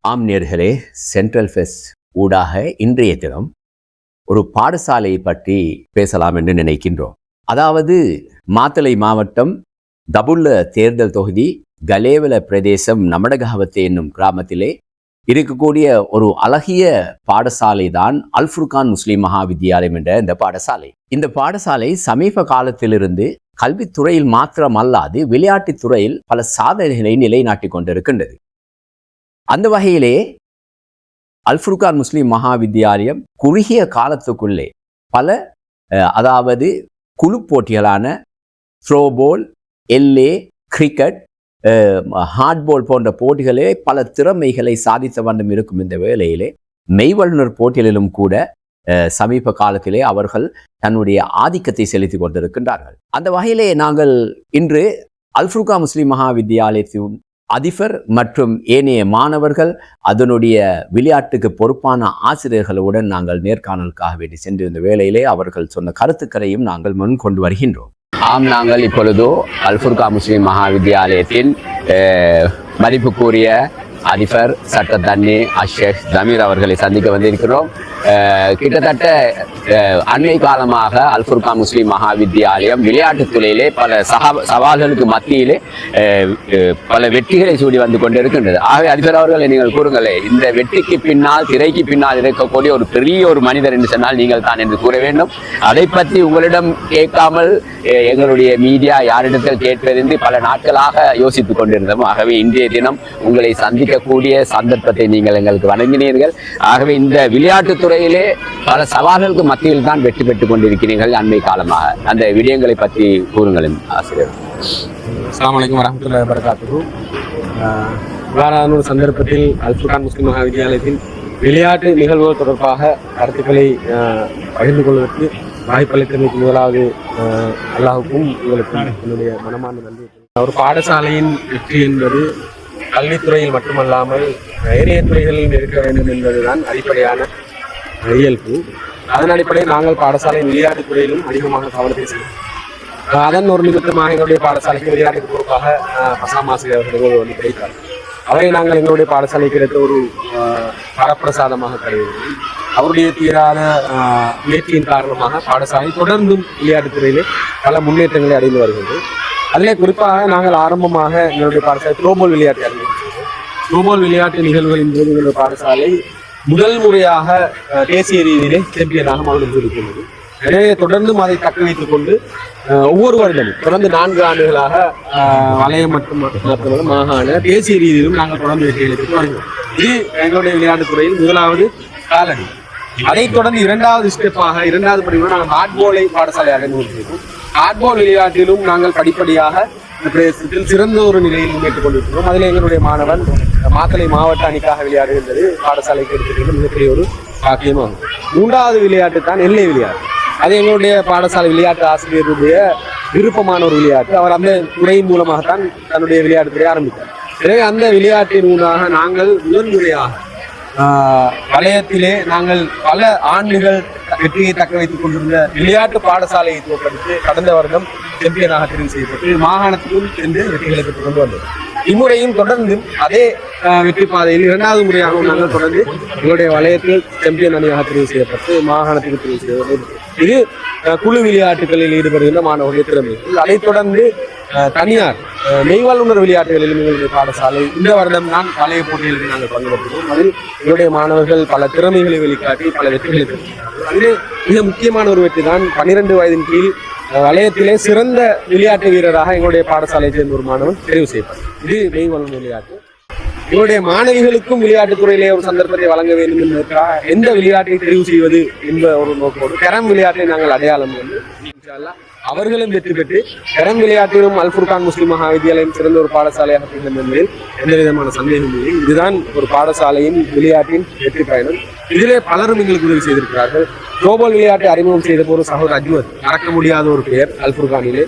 ஆம் நேயர்களே, central fest ஊடாக இன்றைய தினம் ஒரு பாடசாலையை பற்றி பேசலாம் என்று நினைக்கின்றோம். அதாவது மாத்தளை மாவட்டம் தபுள்ள தேர்தல் தொகுதி கலேவல பிரதேசம் நமடகாவத்தை என்னும் கிராமத்திலே இருக்கக்கூடிய ஒரு அழகிய பாடசாலை தான் அல்ஃபுர்கான் முஸ்லிம் மகா வித்தியாலயம் என்ற இந்த பாடசாலை. இந்த பாடசாலை சமீப காலத்திலிருந்து கல்வித்துறையில் மாத்திரம் அல்லாது விளையாட்டுத் துறையில் பல சாதனைகளை நிலைநாட்டி கொண்டிருக்கின்றது. அந்த வகையிலே அல்ஃபுர்கான் முஸ்லிம் மகா வித்தியாலயம் குறுகிய காலத்துக்குள்ளே பல அதாவது குழு போட்டிகளான த்ரோபோல், எல்ஏ, கிரிக்கெட், ஹார்ட்பால் போன்ற போட்டிகளே பல திறமைகளை சாதித்த வண்ணம் இருக்கும். இந்த வேளையிலே மெய்வல்லுநர் போட்டிகளிலும் கூட சமீப காலத்திலே அவர்கள் தன்னுடைய ஆதிக்கத்தை செலுத்தி கொண்டிருக்கின்றார்கள். அந்த வகையிலே நாங்கள் இன்று அல்ஃபுர்கான் முஸ்லிம் மகா வித்தியாலயத்தின் அதிபர் மற்றும் ஏனைய மாணவர்கள் அதனுடைய விளையாட்டுக்கு பொறுப்பான ஆசிரியர்களுடன் நாங்கள் நேர்காணலுக்காக வேண்டி சென்றிருந்த வேளையிலே அவர்கள் சொன்ன கருத்துக்களையும் நாங்கள் முன் கொண்டு வருகின்றோம். ஆம், நாங்கள் இப்பொழுதோ அல்ஃபுர்கான் முஸ்லிம் மகா வித்தியாலயத்தின் மதிப்புக்குரிய அதிபர் சட்டத்தண்ணி அஷேக் ஜமீர் அவர்களை சந்திக்க வந்திருக்கிறோம். கிட்டத்தட்ட அண்மை காலமாக அல்ஃபுர்கான் முஸ்லிம் மகா வித்தியாலயம் விளையாட்டுத் துறையிலே பல சவால்களுக்கு மத்தியிலே பல வெற்றிகளை சூடி வந்து கொண்டிருக்கின்றது. ஆகவே அதிபர் அவர்களை நீங்கள் கூறுங்களே, இந்த வெற்றிக்கு பின்னால், திரைக்கு பின்னால் இருக்கக்கூடிய ஒரு பெரிய ஒரு மனிதர் என்று சொன்னால் நீங்கள் தான் என்று கூற வேண்டும். அதை பற்றி உங்களிடம் கேட்காமல் எங்களுடைய மீடியா யாரிடத்தில் கேட்பதென்று பல நாட்களாக யோசித்துக் கொண்டிருந்தோம். ஆகவே இன்றைய தினம் உங்களை சந்திக்கக்கூடிய சந்தர்ப்பத்தை நீங்கள் எங்களுக்கு வழங்கினீர்கள். ஆகவே இந்த விளையாட்டுத் துறையிலே பல சவால்களுக்கு மத்தியில் தான் வெற்றி பெற்றுக் கொண்டிருக்கிறீர்கள் அண்மை காலமாக. அந்த விடயங்களை பற்றி கூறுங்கள் ஆசிரியர். அஸ்ஸலாமு அலைக்கும் வரஹ்மத்துல்லாஹி வபரகாத்துஹு. இவ்வாறான ஒரு சந்தர்ப்பத்தில் அல்ஃபுர்கான் முஸ்லிம் மகா வித்தியாலயத்தின் விளையாட்டு நிகழ்வுகள் தொடர்பாக கருத்துக்களை பகிர்ந்து கொள்வதற்கு வாய்ப்பளித்தமைக்கு முதலாவது அல்லாஹுக்கும் உங்களுக்கும் என்னுடைய மனமான நன்றி. ஒரு பாடசாலையின் வெற்றி என்பது கல்வித்துறையில் மட்டுமல்லாமல் ஏனைய துறைகளில் இருக்க வேண்டும் என்பதுதான் அடிப்படையான இயல்பு. அதன் அடிப்படையில் நாங்கள் பாடசாலையின் விளையாட்டுத் துறையிலும் அதிகமாக கவனத்தை செலுத்தும். அதன் ஒரு நிமித்தமாக எங்களுடைய பாடசாலைக்கு விளையாட்டுக்கு பொறுப்பாக பசாம் ஆசிரியர்கள் வந்து கிடைத்தார். அவரை நாங்கள் எங்களுடைய பாடசாலைக்கு கிடைத்த ஒரு வரப்பிரசாதமாக கருதுகிறோம். அவருடைய தீராத முயற்சியின் காரணமாக பாடசாலை தொடர்ந்தும் விளையாட்டுத் துறையிலே பல முன்னேற்றங்களை அடைந்து வருகிறது. அதிலே குறிப்பாக நாங்கள் ஆரம்பமாக எங்களுடைய பாடசாலை த்ரோபோல் விளையாட்டை அறிமுகப்படுத்தினோம். த்ரோபோல் விளையாட்டு நிகழ்வுகளின் போது எங்களுடைய பாடசாலை முதல் முறையாக தேசிய ரீதியிலே சாம்பியனாக மகிழ்ந்து இருக்கிறது. எனவே தொடர்ந்தும் அதை தக்க வைத்துக் கொண்டு ஒவ்வொரு வருடமும் தொடர்ந்து 4 ஆண்டுகளாக வலயம் மற்றும் மாகாண தேசிய ரீதியிலும் நாங்கள் தொடர்ந்து வெற்றிகளை பெற்று வருகிறோம். இது எங்களுடைய விளையாட்டுத் துறையில் முதலாவது காலடி. அதைத் தொடர்ந்து 2வது ஸ்டெப்பாக 2வது படிவாக நாங்கள் ஹார்ட்பாலை பாடசாலையாக அறிமுகப்படுத்தியிருக்கோம். ஹார்ட்பால் விளையாட்டிலும் நாங்கள் படிப்படியாக பிரதேசத்தில் சிறந்த ஒரு நிலையில் முன்னேற்றுக் கொண்டிருக்கிறோம். அதில் எங்களுடைய மாணவன் மாத்தளை மாவட்ட அணிக்காக விளையாடுகின்றது பாடசாலைக்கு எடுத்துக்கிறது மிகப்பெரிய ஒரு பாக்கியமாகும். 3வது விளையாட்டு தான் எல்லை விளையாட்டு. அது எங்களுடைய பாடசாலை விளையாட்டு ஆசிரியருடைய விருப்பமான ஒரு விளையாட்டு. அவர் அந்த துறையின் மூலமாகத்தான் தன்னுடைய விளையாட்டு துறை ஆரம்பித்தார். எனவே அந்த விளையாட்டின் ஊடாக நாங்கள் முதன்முறையாக வலயத்திலே நாங்கள் பல ஆண்டுகள் வெற்றியை தக்க வைத்துக் கொண்டிருந்த விளையாட்டு பாடசாலையை தோற்கடித்து கடந்த வருடம் சாம்பியனாக தெரிவு செய்யப்பட்டு மாகாணத்திலும் சென்று வெற்றிகளை பெற்றுக் கொண்டு வந்தோம். இம்முறையும் தொடர்ந்து அதே வெற்றி பாதையில் 2வது முறையாகவும் நாங்கள் தொடர்ந்து எங்களுடைய வலயத்தில் சாம்பியன் அணியாக தெரிவு செய்யப்பட்டு மாகாணத்துக்கு தெரிவு செய்யப்பட்டது. இது குழு விளையாட்டுகளில் ஈடுபடுகின்ற மாணவர்களுடைய திறமைகள். அதைத் தொடர்ந்து தனியார் மெய்வல்லுநர் விளையாட்டுகளிலும் எங்களுடைய பாடசாலை இந்த வருடம் தான் பழைய போட்டிகளுக்கு நாங்கள் பங்கு பெற்றுள்ளோம். அதில் எங்களுடைய மாணவர்கள் பல திறமைகளை வெளிக்காட்டி பல வெற்றிகளை பெற்றுள்ளார்கள். அதிலே மிக முக்கியமான ஒரு வெற்றி தான் 12 வயதின் கீழ் வலயத்திலே சிறந்த விளையாட்டு வீரராக எங்களுடைய பாடசாலையை சேர்ந்த ஒரு மாணவன் தெரிவு செய்யப்பட்டார். இது மெய்வல்லுநர் விளையாட்டு. எங்களுடைய மாணவிகளுக்கும் விளையாட்டுத் துறையிலே ஒரு சந்தர்ப்பத்தை வழங்க வேண்டும் என்பதற்காக எந்த விளையாட்டை தெரிவு செய்வது என்ற ஒரு நோக்கோடு கரம் விளையாட்டை நாங்கள் அடையாளம் கொண்டு அவர்களும் வெற்றி பெற்று கரம் விளையாட்டிலும் அல்ஃபுர்கான் முஸ்லிம் மகா வித்தியாலயம் சிறந்த ஒரு பாடசாலையாக திகழ்ந்த என்பதில் எந்த விதமான சந்தேகம் இல்லை. இதுதான் ஒரு பாடசாலையின் விளையாட்டின் வெற்றி பயணம். இதிலே பலரும் எங்களுக்கு உதவி செய்திருக்கிறார்கள். த்ரோபோல் விளையாட்டை அறிமுகம் செய்த போது சகோதரர் அஜ்மத் மறக்க முடியாத ஒரு பெயர் அல்ஃபுர்கானிலே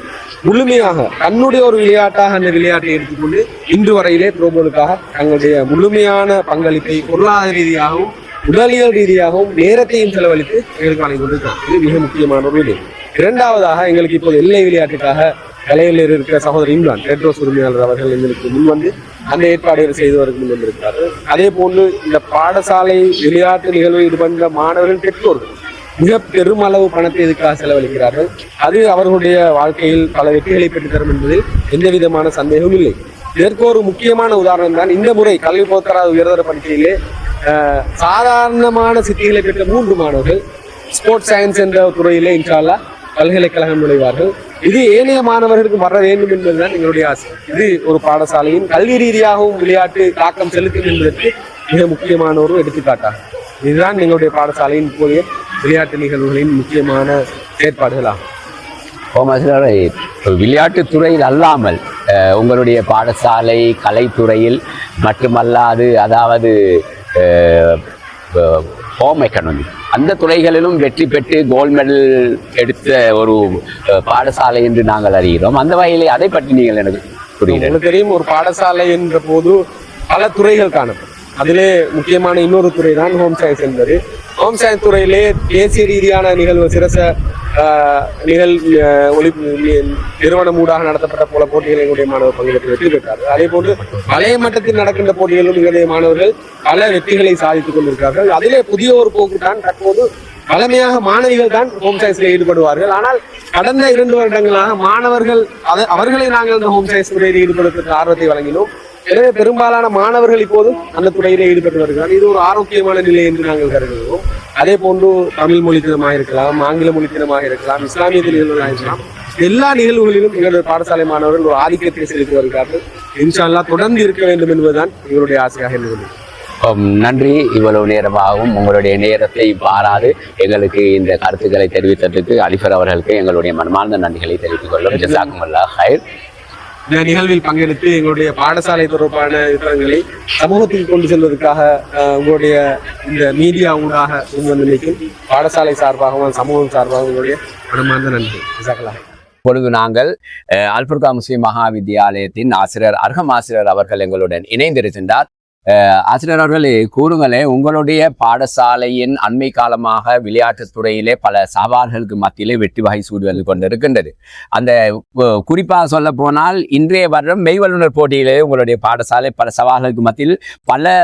முழுமையாக தன்னுடைய ஒரு விளையாட்டாக அந்த விளையாட்டை எடுத்துக்கொண்டு இன்று வரையிலே த்ரோபோலுக்காக தங்களுடைய முழுமையான பங்களிப்பை பொருளாதார ரீதியாகவும் உடலியல் ரீதியாகவும் நேரத்தையும் செலவழித்து எங்களுக்கு வழங்கி கொண்டிருக்கிறார். இது மிக முக்கியமான ஒரு விடயம். 2வதாக எங்களுக்கு இப்போது எல்லை விளையாட்டுக்காக கலையில் இருக்கிற சகோதரர் இம்ரான் ரெட்ரோஸ் உரிமையாளர் அவர்கள் எங்களுக்கு முன் வந்து அந்த ஏற்பாடுகள் செய்தவர்கள் முன் வந்திருக்கிறார். அதே போன்று இந்த பாடசாலை விளையாட்டு நிகழ்வு ஈடுபடுகின்ற மாணவர்கள் பெற்றோர்கள் மிக பெருமளவு பணத்தை இதுக்காக செலவழிக்கிறார்கள். அது அவர்களுடைய வாழ்க்கையில் பல வெற்றிகளை பெற்றுத்தரும் என்பதில் எந்த விதமான சந்தேகமும் இல்லை. இதற்கு ஒரு முக்கியமான உதாரணம் தான் இந்த முறை கல்வி பொதுத்தராத உயர்தர பரீட்சையிலே சாதாரணமான சித்திகளை பெற்ற 3 மாணவர்கள் ஸ்போர்ட்ஸ் சயின்ஸ் என்ற துறையிலே இன்ஷா அல்லாஹ் பல்கலைக்கழகம் நுழைவார்கள். இது ஏனைய மாணவர்களுக்கு வர வேண்டும் என்பதுதான் எங்களுடைய ஆசை. இது ஒரு பாடசாலையின் கல்வி ரீதியாகவும் விளையாட்டு தாக்கம் செலுத்தும் என்பதற்கு மிக முக்கியமான ஒரு எடுத்துக்காட்டாகும். இதுதான் எங்களுடைய பாடசாலையின் இப்போதைய விளையாட்டு நிகழ்வுகளின் முக்கியமான செயற்பாடுகளாகும். விளையாட்டுத் துறையில் அல்லாமல் உங்களுடைய பாடசாலை கலைத்துறையில் மட்டுமல்லாது, அதாவது ஹோம் எக்கனாமி அந்த துறைகளிலும் வெற்றி பெற்று கோல்ட் மெடல் எடுத்த ஒரு பாடசாலை என்று நாங்கள் அறிகிறோம். அந்த வகையிலே அதை பற்றி நீங்கள் எனக்கு புரியுது. உங்களுக்கு தெரியும், ஒரு பாடசாலை என்ற போது பல துறைகள் காணப்படும். அதிலே முக்கியமான இன்னொரு துறை தான் ஹோம் சயின்ஸ் என்பது. ஹோம் சயின்ஸ் துறையிலே தேசிய ரீதியான நிகழ்வு சிரச நிறுவனம் ஊடாக நடத்தப்பட்ட போல போட்டிகள் எங்களுடைய மாணவர் பங்கேற்று வெற்றி பெற்றார்கள். அதே போன்று வலய மட்டத்தில் நடக்கின்ற போட்டிகளிலும் எங்களுடைய மாணவர்கள் பல வெற்றிகளை சாதித்துக் கொண்டிருக்கிறார்கள். அதிலே புதிய ஒரு போக்கு தான் தற்போது பழமையாக மாணவிகள் தான் ஹோம் சயின்ஸில் ஈடுபடுவார்கள். ஆனால் கடந்த 2 வருடங்களாக மாணவர்கள் அவர்களை நாங்கள் இந்த ஹோம் சயின்ஸ் துறையில் ஈடுபடுவதற்கு ஆர்வத்தை வழங்கினோம். எனவே பெரும்பாலான மாணவர்கள் இப்போது அந்த துறையிலே ஈடுபட்டு வருகிறார். இது ஒரு ஆரோக்கியமான நிலை என்று நாங்கள் கருதுகிறோம். அதே போன்று தமிழ் மொழித்தினமாக இருக்கலாம், ஆங்கில மொழித்தினமாக இருக்கலாம், இஸ்லாமிய நிகழ்வுகளாக இருக்கலாம், எல்லா நிகழ்வுகளிலும் எங்களுடைய பாடசாலை மாணவர்கள் ஒரு ஆதிக்கத்தை செலுத்தி வருகிறார்கள். இன்ஷா அல்லாஹ் தொடர்ந்து இருக்க வேண்டும் என்பதுதான் எங்களுடைய ஆசையாக இருந்தது. நன்றி. இவ்வளவு நேரமாகவும் உங்களுடைய நேரத்தை பாராது எங்களுக்கு இந்த கருத்துக்களை தெரிவித்ததற்கு அலிஃபர் அவர்களுக்கு எங்களுடைய மனமார்ந்த நன்றிகளை தெரிவித்துக் கொள்ளும். ஜஸாக்குமுல்லாஹ் ஹைர். இந்த நிகழ்வில் பங்கெடுத்து எங்களுடைய பாடசாலை தொடர்பான விவரங்களை சமூகத்துக்கு கொண்டு செல்வதற்காக உங்களுடைய இந்த மீடியா ஊடாக முன்வந்து நிற்கும் பாடசாலை சார்பாகவும் சமூகம் சார்பாகவும் உங்களுடைய மனமார்ந்த நன்றி. இப்பொழுது நாங்கள் அல்புர்கா முஸ்லிம் மகா வித்தியாலயத்தின் ஆசிரியர் அர்ஹம் ஆசிரியர் அவர்கள் எங்களுடன் இணைந்திருக்கின்றார். ஆசிரியர் அவர்களே, கூறுங்களே, உங்களுடைய பாடசாலையின் அண்மை காலமாக விளையாட்டுத் துறையிலே பல சவால்களுக்கு மத்தியிலே வெற்றி வகை சூடுவது கொண்டிருக்கின்றது. அந்த குறிப்பாக சொல்ல போனால் இன்றைய வருடம் மெய்வல்லுநர் போட்டியிலே உங்களுடைய பாடசாலை பல சவால்களுக்கு மத்தியில் பல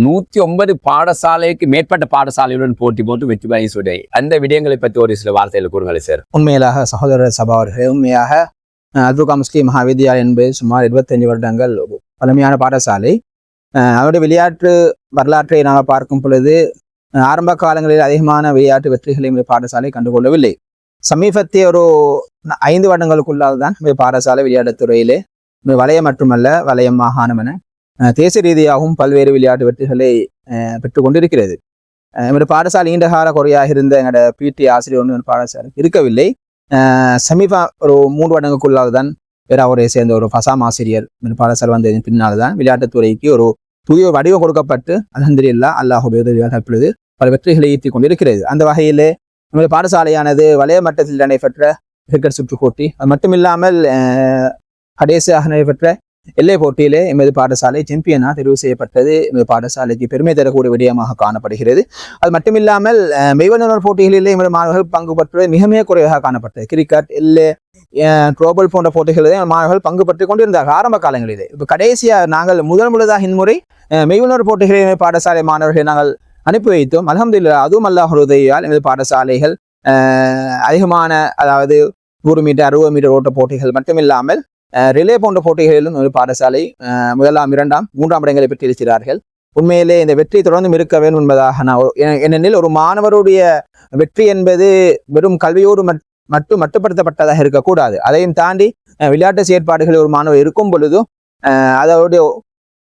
109 பாடசாலைக்கு மேற்பட்ட பாடசாலையுடன் போட்டி போட்டு வெற்றி வகை சூடு. அந்த விடயங்களை பற்றி ஒரு சில வார்த்தைகளை கூறுங்களே சார். உண்மையிலாக சகோதரர் சபா அவர்களே, உண்மையாக அல்புர்கா முஸ்லிம் மகாவித்யாலயம் என்பது சுமார் 25 வருடங்கள் பழமையான பாடசாலை. அவருடைய விளையாட்டு வரலாற்றை நாங்கள் பார்க்கும் பொழுது ஆரம்ப காலங்களில் அதிகமான விளையாட்டு வெற்றிகளை பாடசாலை கண்டுகொள்ளவில்லை. சமீபத்திய ஒரு 5 வருடங்களுக்குள்ளால் தான் பாடசாலை விளையாட்டுத் துறையிலே வலயம் மட்டுமல்ல, வலயம் மாகாணம் என தேசிய ரீதியாகவும் பல்வேறு விளையாட்டு வெற்றிகளை பெற்று கொண்டிருக்கிறது. எங்களுடைய பாடசாலை நீண்ட கால குறையாக இருந்த எங்களோட பிடி ஆசிரியர் ஒன்று பாடசாலை இருக்கவில்லை. சமீப ஒரு 3 வருடங்களுக்குள்ளால் தான் பேராவூரை சேர்ந்த ஒரு ஃபசாம் ஆசிரியர் பாடசாலை வந்ததின் பின்னால் தான் விளையாட்டுத்துறைக்கு ஒரு புதிய வடிவம் கொடுக்கப்பட்டு அல்ஹம்துலில்லாஹ் அல்லாஹ் தற்பொழுது பல வெற்றிகளை ஈட்டிக் கொண்டிருக்கிறது. அந்த வகையிலே நமது பாடசாலையானது வலய மட்டத்தில் நடைபெற்ற கிரிக்கெட் சுற்று போட்டி, அது மட்டுமில்லாமல் கடைசியாக நடைபெற்ற எல்லை போட்டியிலே எமது பாடசாலை சாம்பியனாக தெரிவு செய்யப்பட்டது எமது பாடசாலைக்கு பெருமை தரக்கூடிய விடயமாக காணப்படுகிறது. அது மட்டுமில்லாமல் மெய்வல்லுநர் போட்டிகளிலே எமது மாணவர்கள் பங்கு பெற்றது மிக குறைவாக காணப்பட்டது. கிரிக்கெட், எல்லை, ட்ரோபல் போன்ற போட்டிகளிலே மாணவர்கள் பங்கு பெற்றுக் கொண்டிருந்தார்கள் ஆரம்ப காலங்களிலே. இப்போ கடைசியாக நாங்கள் முதலாக இம்முறை மெய்வல்லுநர் போட்டிகளிலே பாடசாலை மாணவர்களை நாங்கள் அனுப்பி வைத்தோம். அல்ஹம்துலில்லாஹ், அதுவும் அல்லாஹ் உதவியால் எமது பாடசாலைகள் அதிகமான, அதாவது 100 மீட்டர் 60 மீட்டர் ஓட்ட போட்டிகள் மட்டுமில்லாமல் ரிலே போன்ற போட்டிகளிலும் ஒரு பாடசாலை 1ஆம் 2ஆம் 3ஆம் இடங்களை பெற்றிருக்கிறார்கள். உண்மையிலே இந்த வெற்றி தொடர்ந்தும் இருக்க வேண்டும் என்பதாக நான், ஏனெனில் ஒரு மாணவருடைய வெற்றி என்பது வெறும் கல்வியோடு மட்டுப்படுத்தப்பட்டதாக இருக்கக்கூடாது. அதையும் தாண்டி விளையாட்டு செயற்பாடுகளில் ஒரு மாணவர் இருக்கும் பொழுதும் அதோடைய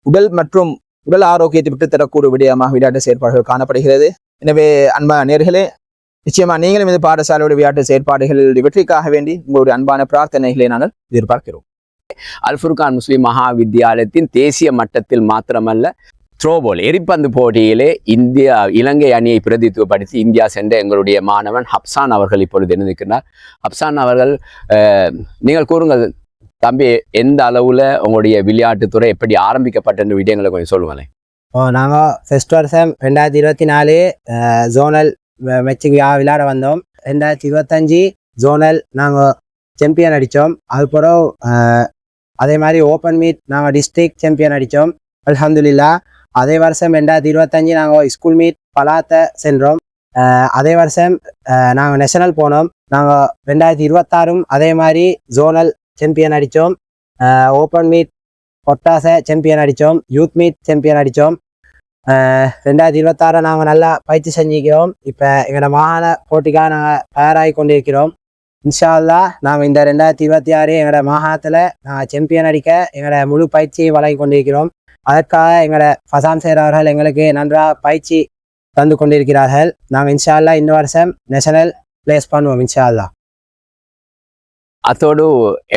உடல் மற்றும் உடல் ஆரோக்கியத்தை விட்டு தரக்கூடிய விடயமாக விளையாட்டு செயற்பாடுகள் காணப்படுகிறது. எனவே அன்பா நேர்களே, நிச்சயமா நீங்களும் இந்த பாடசாலையோட விளையாட்டு செயற்பாடுகளில் வெற்றிக்காக வேண்டி உங்களுடைய அன்பான பிரார்த்தனைகளை நாங்கள் எதிர்பார்க்கிறோம். அல்புர்கான் முஸ்லிம் மகா வித்தியாலயத்தின் தேசிய மட்டத்தில் மாத்திரமல்ல, த்ரோபால் எரிப்பந்து போட்டியிலே இலங்கை அணியை பிரதித்துவப்படுத்தி இந்தியா சென்ற எங்களுடைய மாணவன் ஹப்சான் அவர்கள் இப்பொழுது இருந்திருக்கிறார். ஹப்சான் அவர்கள், நீங்கள் கூறுங்கள் தம்பி, எந்த அளவில் உங்களுடைய விளையாட்டுத்துறை எப்படி ஆரம்பிக்கப்பட்ட விடயங்களை கொஞ்சம் சொல்லுங்களேன். நாங்கள் ஃபர்ஸ்ட் வருஷம் 2024 ஜோனல் மேட்சுக்கு விளையாட வந்தோம். 2025 ஜோனல் நாங்கள் சாம்பியன் அடித்தோம். அதுக்கப்புறம் அதே மாதிரி ஓப்பன் மீட் நாங்கள் டிஸ்ட்ரிக்ட் சாம்பியன் அடித்தோம் அல்ஹம்துலில்லாஹ். அதே வருஷம் 2025 நாங்கள் ஸ்கூல் மீட் பலாத்தை சென்றோம். அதே வருஷம் நாங்கள் நேஷனல் போனோம். நாங்கள் 2026 அதே மாதிரி ஜோனல் சாம்பியன் அடித்தோம். ஓப்பன் மீட் பொட்டாசை சாம்பியன் அடித்தோம். யூத் மீட் சாம்பியன் அடித்தோம். 2026 நாங்கள் நல்லா பயிற்சி செஞ்சுக்கிறோம். இப்போ எங்களோட மாகாண போட்டிக்காக நாங்கள் தயாராகி கொண்டிருக்கிறோம். இன்ஷா அல்லாஹ் நாங்கள் இந்த 2026 எங்களோட மாகாணத்தில் நாங்கள் சாம்பியன் அடிக்க எங்களோட முழு பயிற்சியை வழங்கி கொண்டிருக்கிறோம். அதற்காக எங்களோட ஃபசான் சேர் அவர்கள் எங்களுக்கு நன்றாக பயிற்சி தந்து கொண்டிருக்கிறார்கள். நாங்கள் இன்ஷா அல்லாஹ் இந்த வருஷம் நேஷனல் பிளேஸ் பண்ணுவோம் இன்ஷா அல்லாஹ். அத்தோடு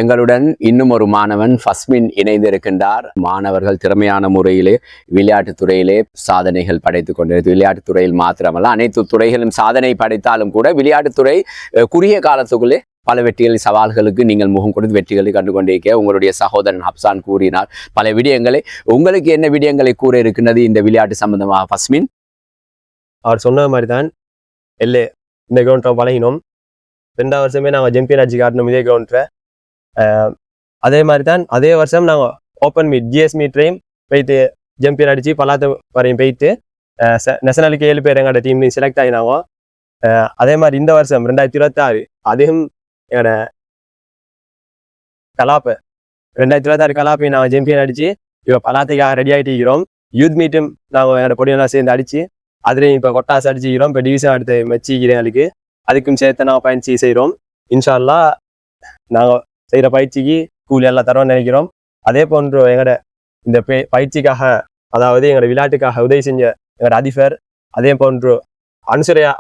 எங்களுடன் இன்னும் ஒரு மாணவன் ஃபஸ்மின் இணைந்திருக்கின்றார். மாணவர்கள் திறமையான முறையிலே விளையாட்டுத் துறையிலே சாதனைகள் படைத்துக் கொண்டிருக்கிறது. விளையாட்டுத் துறையில் மாத்திரமல்ல, அனைத்து துறைகளும் சாதனை படைத்தாலும் கூட விளையாட்டுத்துறை குறுகிய காலத்துக்குள்ளே பல வெற்றிகள் சவால்களுக்கு நீங்கள் முகம் கொடுத்து வெற்றிகளை கண்டு கொண்டிருக்க உங்களுடைய சகோதரன் ஹப்சான் கூறினார் பல விடயங்களை. உங்களுக்கு என்ன விடயங்களை கூற இருக்கின்றது இந்த விளையாட்டு சம்பந்தமாக ஃபஸ்மின்? அவர் சொன்ன மாதிரி தான் இந்த கிரவுண்டை பழகினோம். 2வது வருஷமே நாங்கள் சாம்பியன் அடிச்சு காட்டினோம் இதே கிரவுண்டில். அதே மாதிரி தான் அதே வருஷம் நாங்கள் ஓப்பன் மீட் ஜிஎஸ் மீட்லையும் போயிட்டு சாம்பியன் அடித்து பலாத்த வரையும் போயிட்டு நேஷனலுக்கு 7 பேர் எங்களோட டீம்லையும் செலக்ட் ஆகினாங்க. அதே மாதிரி இந்த வருஷம் 2026 அதையும் எங்களோட கலாப்பை 2026 கலாப்பையும் நாங்கள் சாம்பியன் அடித்து இப்போ பலாத்தைக்காக ரெடி ஆகிட்டு இருக்கிறோம். யூத் மீட்டும் நாங்கள் என்னோட பொடியெல்லாம் சேர்ந்து அடித்து அதுலேயும் இப்போ கொட்டாசு அடிச்சுக்கிறோம். இப்போ டிவிஷன் அடுத்து மெச்சிக்கிறேன் எங்களுக்கு. அதுக்கும் சேர்த்து நாங்கள் பயிற்சி செய்கிறோம். இன்ஷா அல்லாஹ் நாங்கள் செய்கிற பயிற்சிக்கு கூலி எல்லாம் தரோம்னு நினைக்கிறோம். அதே போன்று எங்களோட இந்த பயிற்சிக்காக அதாவது எங்களோட விளையாட்டுக்காக உதவி செஞ்ச எங்களோட அதிபர் அதே போன்று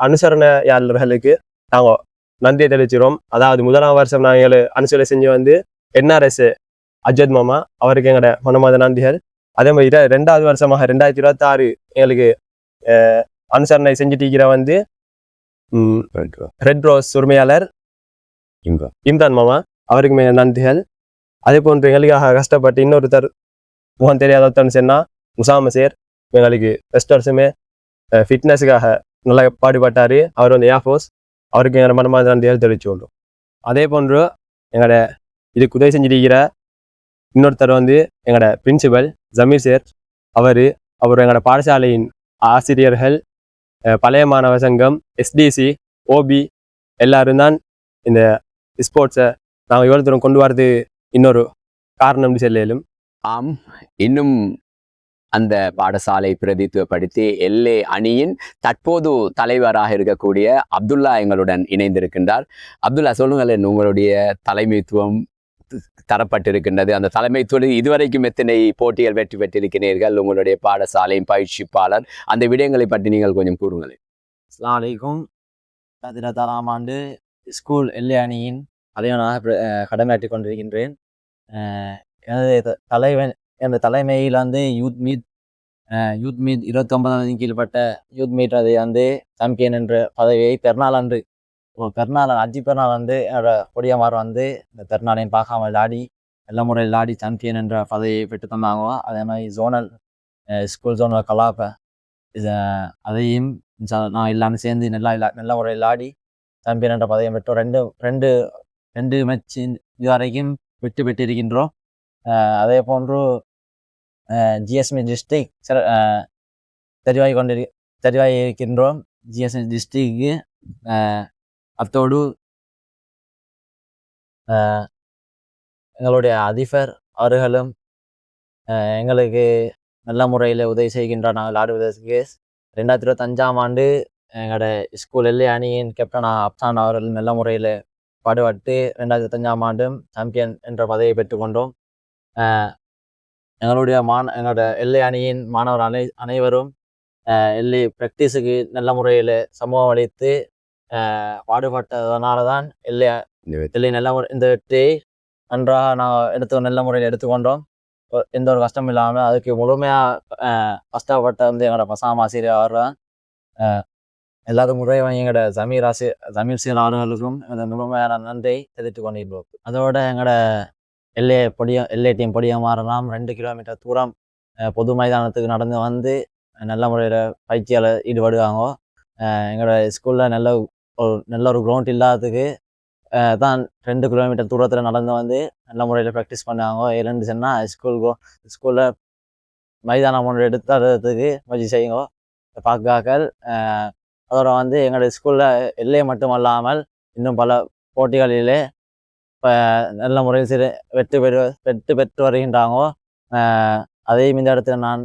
அனுசரணையாளர்களுக்கு நாங்கள் நன்றி தெரிவிக்கிறோம். அதாவது 1ஆம் வருஷம் நாங்கள் அனுசரணை செஞ்சு வந்து NRS அஜத் மாமா அவருக்கு எங்களோட மனமாத நன்றிகள். அதே மாதிரி 2வது வருஷமாக 2026 எங்களுக்கு அனுசரணை செஞ்சுட்டு வந்து ரெட் ரோஸ் உரிமையாளர் இம்ரான் மாமா அவருக்கு நன்றிகள். அதே போன்று எங்களுக்காக கஷ்டப்பட்டு இன்னொருத்தர் முகம் தெரியாத ஒருத்தர் சொன்னா முசாம சேர் எங்களுக்கு ஃபர்ஸ்ட் வருஷமே ஃபிட்னஸுக்காக நல்லா பாடுபட்டார். அவர் வந்து ஏர்ஃபோர்ஸ் அவருக்கு எங்களோட மனமார்ந்த நன்றிகள் தெரிவித்து கொள்ளும். அதே போன்று எங்களோட இதுக்கு உதவி செஞ்சிருக்கிற இன்னொருத்தர் வந்து எங்களோட பிரின்சிபல் ஜமீர் சேர் அவர் எங்களோட பாடசாலையின் ஆசிரியர்கள் பழைய மாணவர் சங்கம் SDC OB எல்லாரும் தான் இந்த ஸ்போர்ட்ஸை நாங்கள் இவ்வளோ தூரம் கொண்டு வரது இன்னொரு காரணம் செல்லும். ஆம், இன்னும் அந்த பாடசாலை பிரதித்துவப்படுத்தி LA அணியின் தற்போது தலைவராக இருக்கக்கூடிய அப்துல்லா எங்களுடன் இணைந்திருக்கின்றார். அப்துல்லா, சொல்லுங்களேன், உங்களுடைய தலைமைத்துவம் தரப்பட்டிருக்கின்றது. அந்த தலைமைத்துவம் இதுவரைக்கும் எத்தனை போட்டிகள் வெற்றி பெற்றிருக்கிறீர்கள்? உங்களுடைய பாடசாலையின் பயிற்சிப்பாளர் அந்த விடயங்களை பற்றி நீங்கள் கொஞ்சம் கூறுங்களேன். அஸ்ஸலாமு அலைக்கும். 2026 ஆண்டு ஸ்கூல் LA அணியின் தலைவனாக கடமையாற்றிக் கொண்டிருக்கின்றேன். எனது தலைமையில் வந்து யூத் மீட் 29 கீழ்பட்ட யூத் மீட் அதை வந்து சாம்பியன் என்ற பதவியை பெருநாள் அஜி பெருநாள் வந்து என்னோட கொடியமார் வந்து இந்த பெருநாளையும் பார்க்காம விளையாடி எல்லா முறையில் விளையாடி சாம்பியன் என்ற பதவியை பெற்று தந்தாங்க. அதே மாதிரி ஸ்கூல் ஜோனல் கலாப்பை அதையும் நான் எல்லாமே சேர்ந்து நல்ல முறையில் விளையாடி சாம்பியன் என்ற பதவியை பெற்றோம். ரெண்டு மேட்ச் இது வரைக்கும் வெற்றி பெற்றிருக்கின்றோம். அதே போன்று GSM டிஸ்ட்ரிக் தெரிவாகி இருக்கின்றோம். GSM டிஸ்ட்ரிக்கு அத்தோடு எங்களுடைய அதிபர் அவர்களும் எங்களுக்கு நல்ல முறையில் உதவி செய்கின்றார். நாங்கள் விளையாடுவதற்கு 2025 ஆண்டு எங்களோட ஸ்கூல் LA அணியின் கேப்டன் அப்சான் அவர்கள் நல்ல முறையில் பாடுபட்டு 2025 ஆண்டும் சாம்பியன் என்ற பதவியை பெற்றுக்கொண்டோம். எங்களோட LA அணியின் மாணவர் அனைவரும் LA ப்ராக்டிஸுக்கு நல்ல முறையில் சமூகம் அளித்து பாடுபட்டதனால தான் LA நல்ல இந்த வெற்றியை நன்றாக நான் நல்ல முறையில் எடுத்துக்கொண்டோம். எந்த ஒரு கஷ்டமும் இல்லாமல் அதுக்கு முழுமையாக கஷ்டப்பட்ட வந்து எங்களோட பசாம் ஆசிரியர் அவர் தான். எல்லாரும் முறையும் எங்களோட ஜமீர் சீர் அவர்களுக்கும் முழுமையான நன்றியை தெரிவித்துக் கொண்டிருக்கிறோம். அதோட எங்களோட LA டீம் பொடியமாரெல்லாம் 2 கிலோமீட்டர் தூரம் பொது மைதானத்துக்கு நடந்து வந்து நல்ல முறையில் பயிற்சியால் ஈடுபடுவாங்க. எங்களோட ஸ்கூலில் நல்ல ஒரு கிரவுண்ட் இல்லாததுக்கு தான் 2 கிலோமீட்டர் தூரத்தில் நடந்து வந்து நல்ல முறையில் ப்ராக்டிஸ் பண்ணாங்க. இரண்டு சொன்னால் ஸ்கூலில் மைதானம் ஒன்று எடுத்து தரதுக்கு முயற்சி செய்யுங்க பார்க்காக்கள். அதோட வந்து எங்களுடைய ஸ்கூலில் எல்லையை மட்டுமல்லாமல் இன்னும் பல போட்டிகளிலே இப்போ நல்ல முறையில் வெற்றி பெற்று வருகின்றாங்க. அதையும் இந்த இடத்துல நான்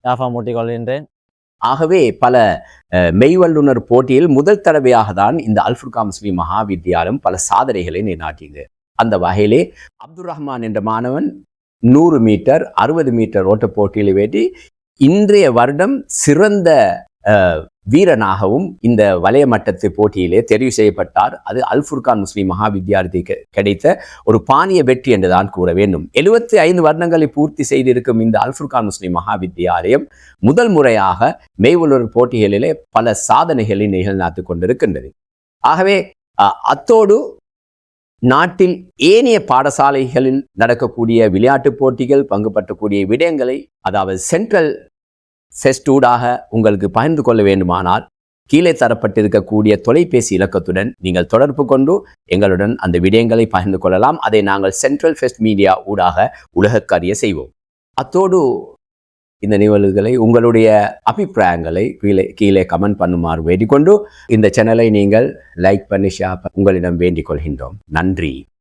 ஞாபகம் மூட்டிக் கொள்கின்றேன். ஆகவே பல மெய்வல்லுனர் போட்டியில் முதல் தடவையாக தான் இந்த அல்ஃபுர்கான் முஸ்லிம் மகாவித்யாலயம் பல சாதனைகளை நிலைநாட்டியது. அந்த வகையிலே அப்துல் ரஹ்மான் என்ற மாணவன் 100 மீட்டர் 60 மீட்டர் ஓட்ட போட்டியில் வெற்றி இன்றைய வருடம் சிறந்த வீரனாகவும் இந்த வலய மட்டத்து போட்டியிலே தெரிவு செய்யப்பட்டார். அது அல்ஃபுர்கான் முஸ்லிம் மகாவித்யாலயத்துக்கு கிடைத்த ஒரு பாணிய வெற்றி என்றுதான் கூற வேண்டும். 75 வருடங்களை பூர்த்தி செய்திருக்கும் இந்த அல்ஃபுர்கான் முஸ்லிம் மகாவித்யாலயம் முதல் முறையாக மெய்வல்லுனர் போட்டிகளிலே பல சாதனைகளை நிகழ்நாத்து கொண்டிருக்கின்றது. ஆகவே அத்தோடு நாட்டில் ஏனைய பாடசாலைகளில் நடக்கக்கூடிய விளையாட்டுப் போட்டிகள் பங்கு பற்றக்கூடிய விடயங்களை, அதாவது சென்ட்ரல் ஃபெஸ்டூடாக உங்களுக்கு பகிர்ந்து கொள்ள வேண்டுமானால் கீழே தரப்பட்டிருக்கக்கூடிய தொலைபேசி இலக்கத்துடன் நீங்கள் தொடர்பு கொண்டு எங்களுடன் அந்த விடயங்களை பகிர்ந்து கொள்ளலாம். அதை நாங்கள் சென்ட்ரல் ஃபெஸ்ட் மீடியா ஊடாக உலகக்கறிய செய்வோம். அத்தோடு இந்த நிகழ்வுகளை உங்களுடைய அபிப்பிராயங்களை கீழே கமெண்ட் பண்ணுமாறு வேண்டிக்கொண்டு இந்த சேனலை நீங்கள் லைக் பண்ணி ஷேர் உங்களிடம் வேண்டிக் கொள்கின்றோம். நன்றி.